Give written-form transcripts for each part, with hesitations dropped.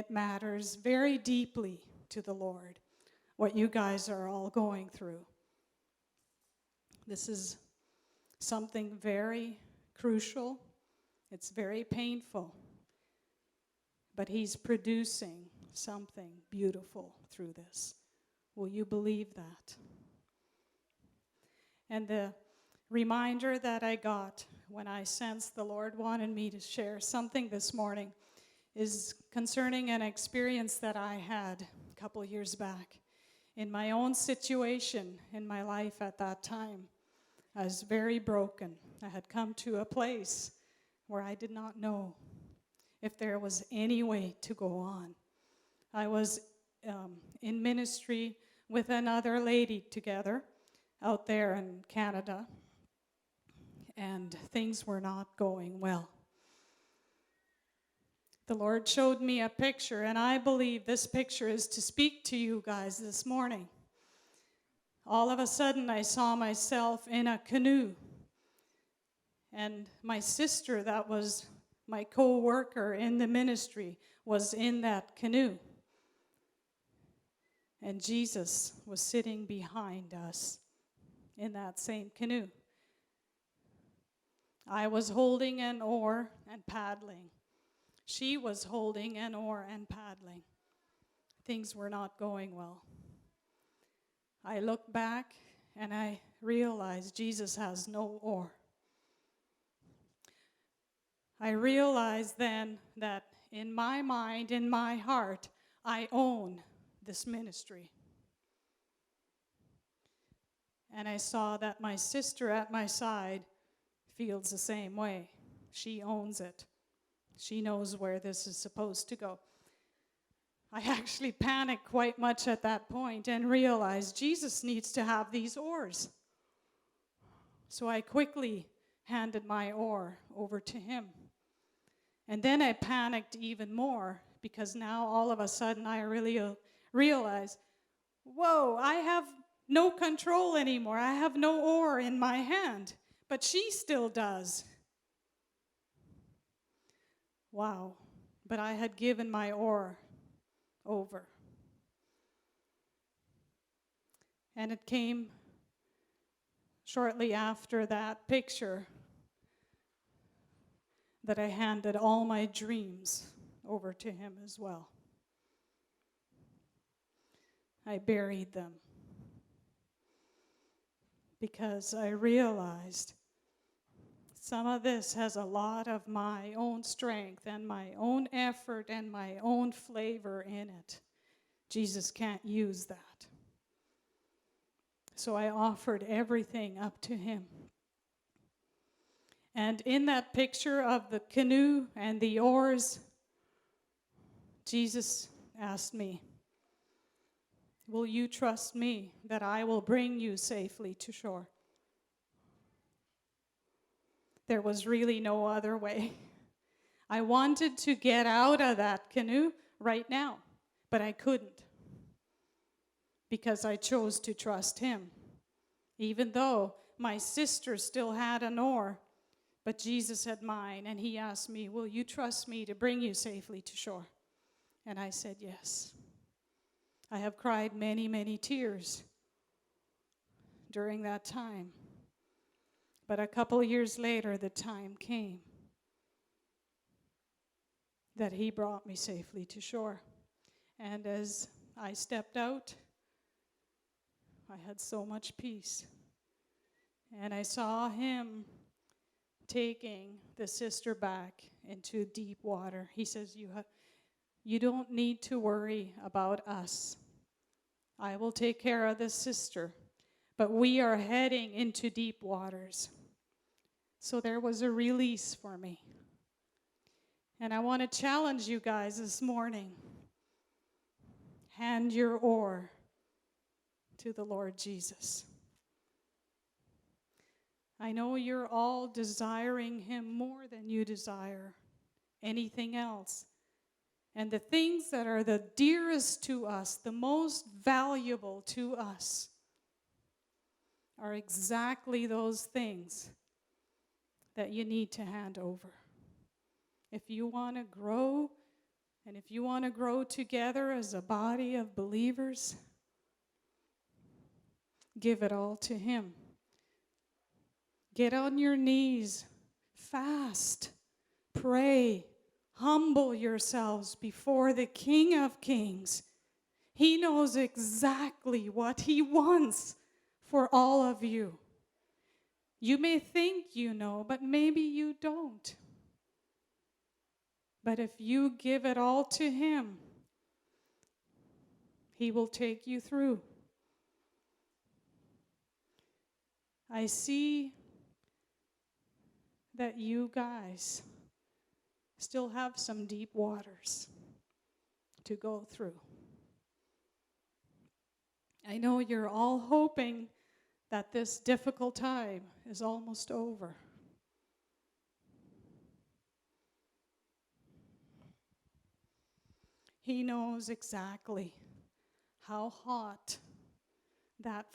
it matters very deeply to the Lord, what you guys are all going through. This is something very crucial. It's very painful. But He's producing something beautiful through this. Will you believe that? And the reminder that I got when I sensed the Lord wanted me to share something this morning is concerning an experience that I had a couple years back. In my own situation in my life at that time, I was very broken. I had come to a place where I did not know if there was any way to go on. I was in ministry with another lady together out there in Canada, and things were not going well. The Lord showed me a picture, and I believe this picture is to speak to you guys this morning. All of a sudden, I saw myself in a canoe, and my sister, that was my co-worker in the ministry, was in that canoe. And Jesus was sitting behind us in that same canoe. I was holding an oar and paddling. She was holding an oar and paddling. Things were not going well. I looked back and I realized Jesus has no oar. I realized then that in my mind, in my heart, I own this ministry. And I saw that my sister at my side feels the same way. She owns it. She knows where this is supposed to go. I actually panicked quite much at that point and realized Jesus needs to have these oars. So I quickly handed my oar over to him. And then I panicked even more because now all of a sudden I really realized, whoa, I have no control anymore. I have no oar in my hand, but she still does. Wow, but I had given my oar over. And it came shortly after that picture that I handed all my dreams over to him as well. I buried them because I realized some of this has a lot of my own strength and my own effort and my own flavor in it. Jesus can't use that. So I offered everything up to him. And in that picture of the canoe and the oars, Jesus asked me, will you trust me that I will bring you safely to shore? There was really no other way. I wanted to get out of that canoe right now, but I couldn't because I chose to trust him, even though my sister still had an oar, but Jesus had mine, and he asked me, will you trust me to bring you safely to shore? And I said yes. I have cried many, many tears during that time. But a couple years later, the time came that he brought me safely to shore. And as I stepped out, I had so much peace. And I saw him taking the sister back into deep water. He says, you don't need to worry about us. I will take care of this sister. But we are heading into deep waters. So there was a release for me. And I want to challenge you guys this morning. Hand your oar to the Lord Jesus. I know you're all desiring him more than you desire anything else. And the things that are the dearest to us, the most valuable to us, are exactly those things that you need to hand over. If you want to grow And if you want to grow together as a body of believers, give it all to Him. Get on your knees, fast, pray, humble yourselves before the King of Kings. He knows exactly what He wants for all of you. You may think you know, but maybe you don't. But if you give it all to Him, He will take you through. I see that you guys still have some deep waters to go through. I know you're all hoping that this difficult time is almost over. He knows exactly how hot that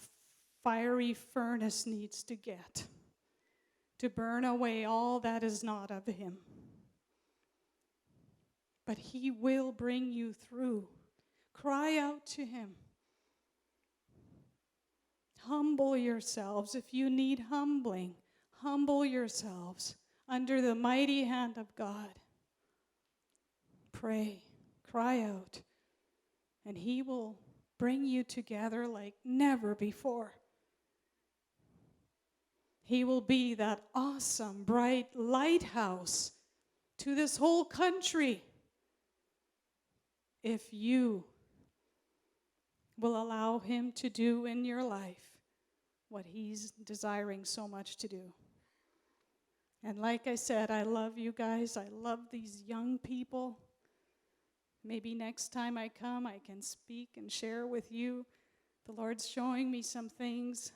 fiery furnace needs to get to burn away all that is not of Him. But He will bring you through. Cry out to Him. Humble yourselves. If you need humbling, humble yourselves under the mighty hand of God. Pray, cry out, and He will bring you together like never before. He will be that awesome, bright lighthouse to this whole country if you will allow Him to do in your life what He's desiring so much to do. And like I said, I love you guys. I love these young people. Maybe next time I come, I can speak and share with you. The Lord's showing me some things.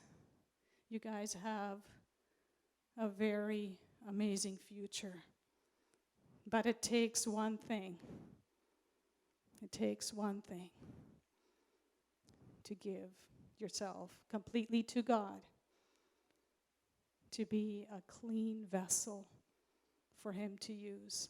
You guys have a very amazing future. But it takes one thing. It takes one thing to give yourself completely to God, to be a clean vessel for Him to use.